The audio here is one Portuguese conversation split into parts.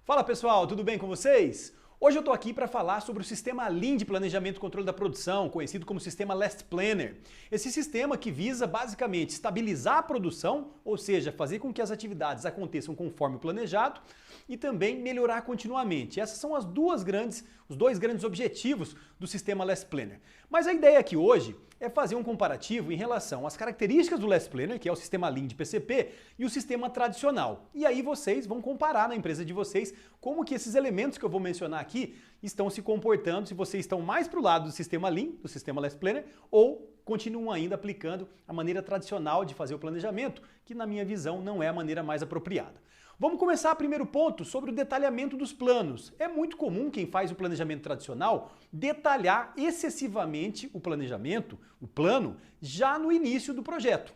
Fala pessoal, tudo bem com vocês? Hoje eu estou aqui para falar sobre o sistema Lean de planejamento e controle da produção, conhecido como sistema Last Planner. Esse sistema que visa basicamente estabilizar a produção, ou seja, fazer com que as atividades aconteçam conforme o planejado e também melhorar continuamente. Essas são os dois grandes objetivos do sistema Last Planner. Mas a ideia aqui hoje é fazer um comparativo em relação às características do Last Planner, que é o sistema Lean de PCP, e o sistema tradicional. E aí vocês vão comparar na empresa de vocês como que esses elementos que eu vou mencionar aqui estão se comportando, se vocês estão mais para o lado do sistema Lean, do sistema Last Planner, ou continuam ainda aplicando a maneira tradicional de fazer o planejamento, que na minha visão não é a maneira mais apropriada. Vamos começar primeiro ponto sobre o detalhamento dos planos. É muito comum quem faz o planejamento tradicional detalhar excessivamente o planejamento, o plano, já no início do projeto.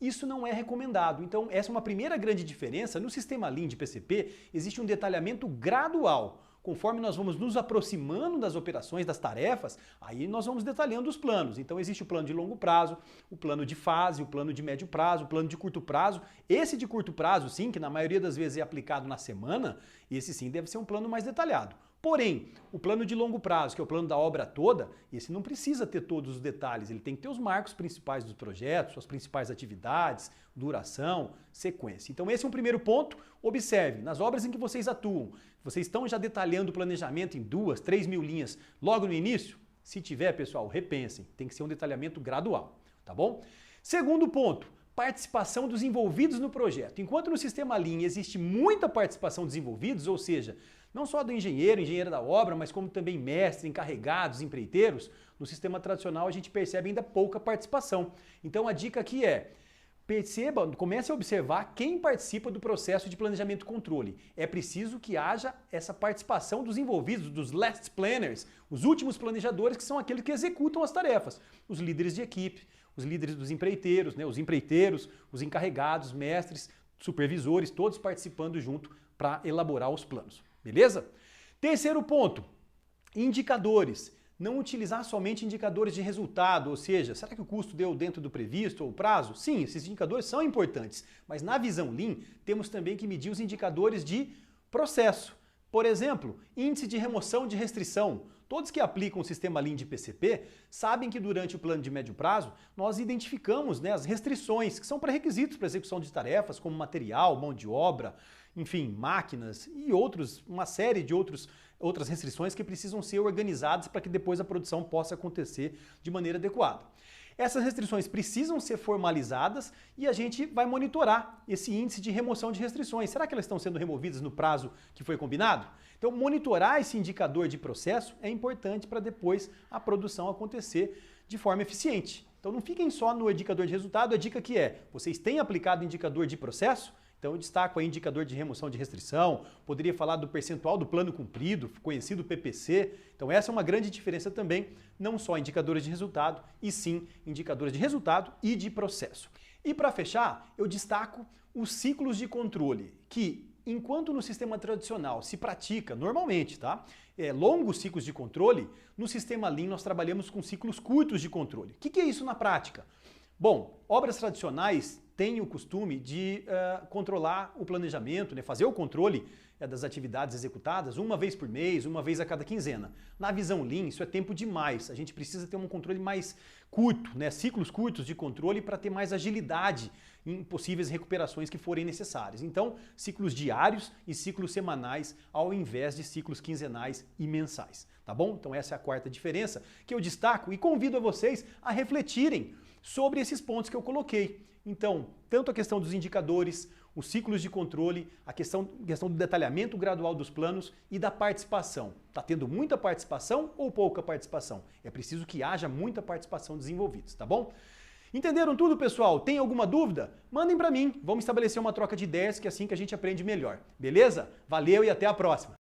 Isso não é recomendado. Então, essa é uma primeira grande diferença. No sistema Lean de PCP, existe um detalhamento gradual. Conforme nós vamos nos aproximando das operações, das tarefas, aí nós vamos detalhando os planos. Então existe o plano de longo prazo, o plano de fase, o plano de médio prazo, o plano de curto prazo. Esse de curto prazo, sim, que na maioria das vezes é aplicado na semana, esse sim deve ser um plano mais detalhado. Porém, o plano de longo prazo, que é o plano da obra toda, esse não precisa ter todos os detalhes, ele tem que ter os marcos principais dos projetos, suas principais atividades, duração, sequência. Então esse é um primeiro ponto. Observe, nas obras em que vocês atuam, vocês estão já detalhando o planejamento em 2, 3 mil linhas logo no início? Se tiver, pessoal, repensem, tem que ser um detalhamento gradual, tá bom? Segundo ponto, participação dos envolvidos no projeto. Enquanto no sistema Lean existe muita participação dos envolvidos, ou seja, não só do engenheiro da obra, mas como também mestres, encarregados, empreiteiros, no sistema tradicional a gente percebe ainda pouca participação. Então a dica aqui é: perceba, comece a observar quem participa do processo de planejamento e controle. É preciso que haja essa participação dos envolvidos, dos last planners, os últimos planejadores, que são aqueles que executam as tarefas. Os líderes de equipe, os líderes dos empreiteiros, os empreiteiros, os encarregados, mestres, supervisores, todos participando junto para elaborar os planos. Beleza? Terceiro ponto, indicadores. Não utilizar somente indicadores de resultado, ou seja, será que o custo deu dentro do previsto ou prazo? Sim, esses indicadores são importantes, mas na visão Lean temos também que medir os indicadores de processo. Por exemplo, índice de remoção de restrição. Todos que aplicam o sistema Lean de PCP sabem que durante o plano de médio prazo nós identificamos as restrições, que são pré-requisitos para a execução de tarefas, como material, mão de obra, enfim, máquinas e uma série de outras restrições que precisam ser organizadas para que depois a produção possa acontecer de maneira adequada. Essas restrições precisam ser formalizadas e a gente vai monitorar esse índice de remoção de restrições. Será que elas estão sendo removidas no prazo que foi combinado? Então, monitorar esse indicador de processo é importante para depois a produção acontecer de forma eficiente. Então, não fiquem só no indicador de resultado. A dica que é: vocês têm aplicado indicador de processo? Então eu destaco aí indicador de remoção de restrição, poderia falar do percentual do plano cumprido, conhecido PPC. Então essa é uma grande diferença também, não só indicadores de resultado, e sim indicadores de resultado e de processo. E para fechar, eu destaco os ciclos de controle, que enquanto no sistema tradicional se pratica normalmente, tá? Longos ciclos de controle, no sistema Lean nós trabalhamos com ciclos curtos de controle. O que é isso na prática? Bom, obras tradicionais têm o costume de controlar o planejamento, fazer o controle das atividades executadas uma vez por mês, uma vez a cada quinzena. Na visão Lean, isso é tempo demais. A gente precisa ter um controle mais curto, ciclos curtos de controle para ter mais agilidade em possíveis recuperações que forem necessárias. Então, ciclos diários e ciclos semanais ao invés de ciclos quinzenais e mensais. Tá bom? Então essa é a quarta diferença que eu destaco e convido a vocês a refletirem sobre esses pontos que eu coloquei. Então, tanto a questão dos indicadores, os ciclos de controle, a questão do detalhamento gradual dos planos e da participação. Está tendo muita participação ou pouca participação? É preciso que haja muita participação dos envolvidos, tá bom? Entenderam tudo, pessoal? Tem alguma dúvida? Mandem para mim. Vamos estabelecer uma troca de ideias, que é assim que a gente aprende melhor. Beleza? Valeu e até a próxima!